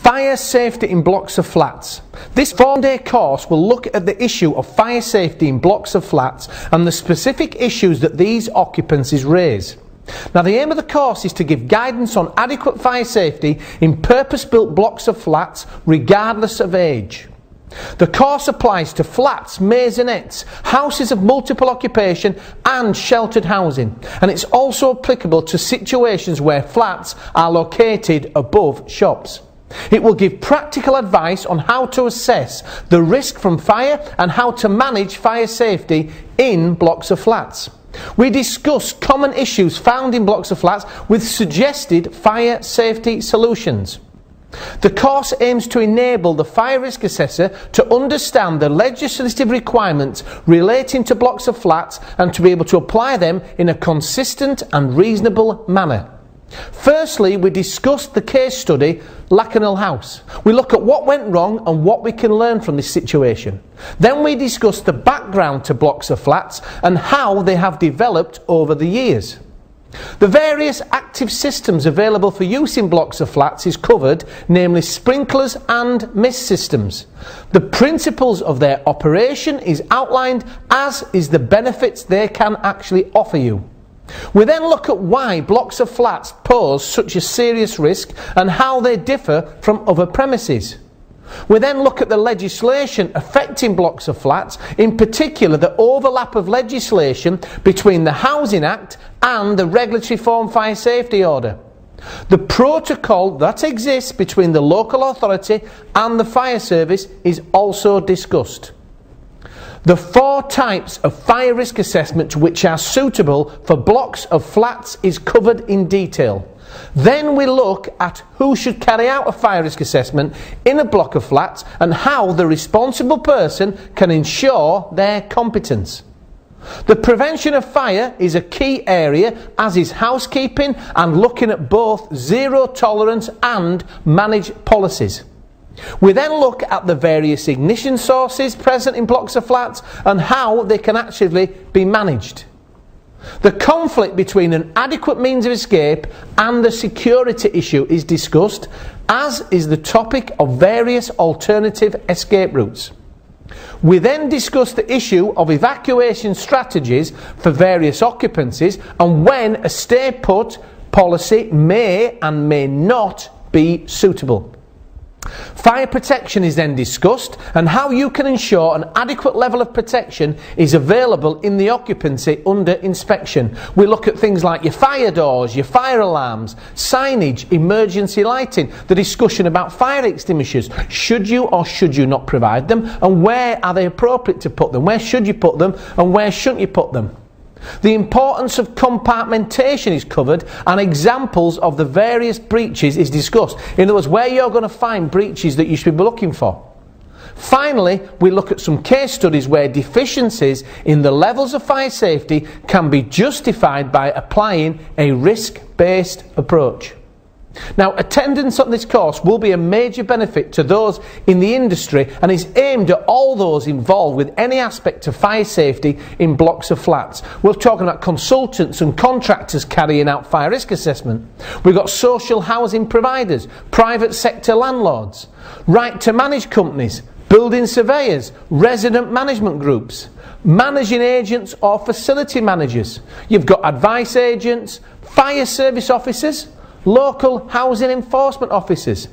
Fire safety in blocks of flats. This 4-day course will look at the issue of fire safety in blocks of flats and the specific issues that these occupancies raise. Now, the aim of the course is to give guidance on adequate fire safety in purpose-built blocks of flats regardless of age. The course applies to flats, maisonettes, houses of multiple occupation and sheltered housing, and it's also applicable to situations where flats are located above shops. It will give practical advice on how to assess the risk from fire and how to manage fire safety in blocks of flats. We discuss common issues found in blocks of flats with suggested fire safety solutions. The course aims to enable the fire risk assessor to understand the legislative requirements relating to blocks of flats and to be able to apply them in a consistent and reasonable manner. Firstly, we discussed the case study Lakanal House. We look at what went wrong and what we can learn from this situation. Then we discuss the background to blocks of flats and how they have developed over the years. The various active systems available for use in blocks of flats is covered, namely sprinklers and mist systems. The principles of their operation is outlined, as is the benefits they can actually offer you. We then look at why blocks of flats pose such a serious risk and how they differ from other premises. We then look at the legislation affecting blocks of flats, in particular the overlap of legislation between the Housing Act and the Regulatory Form Fire Safety Order. The protocol that exists between the local authority and the fire service is also discussed. The 4 types of fire risk assessment which are suitable for blocks of flats is covered in detail. Then we look at who should carry out a fire risk assessment in a block of flats and how the responsible person can ensure their competence. The prevention of fire is a key area, as is housekeeping and looking at both zero tolerance and managed policies. We then look at the various ignition sources present in blocks of flats and how they can actually be managed. The conflict between an adequate means of escape and the security issue is discussed, as is the topic of various alternative escape routes. We then discuss the issue of evacuation strategies for various occupancies and when a stay put policy may and may not be suitable. Fire protection is then discussed and how you can ensure an adequate level of protection is available in the occupancy under inspection. We look at things like your fire doors, your fire alarms, signage, emergency lighting, the discussion about fire extinguishers. Should you or should you not provide them, and where are they appropriate to put them? Where should you put them and where shouldn't you put them? The importance of compartmentation is covered and examples of the various breaches is discussed. In other words, where you're going to find breaches that you should be looking for. Finally, we look at some case studies where deficiencies in the levels of fire safety can be justified by applying a risk-based approach. Now, attendance on this course will be a major benefit to those in the industry and is aimed at all those involved with any aspect of fire safety in blocks of flats. We're talking about consultants and contractors carrying out fire risk assessment. We've got social housing providers, private sector landlords, right to manage companies, building surveyors, resident management groups, managing agents or facility managers. You've got advice agents, fire service officers, local housing enforcement officers,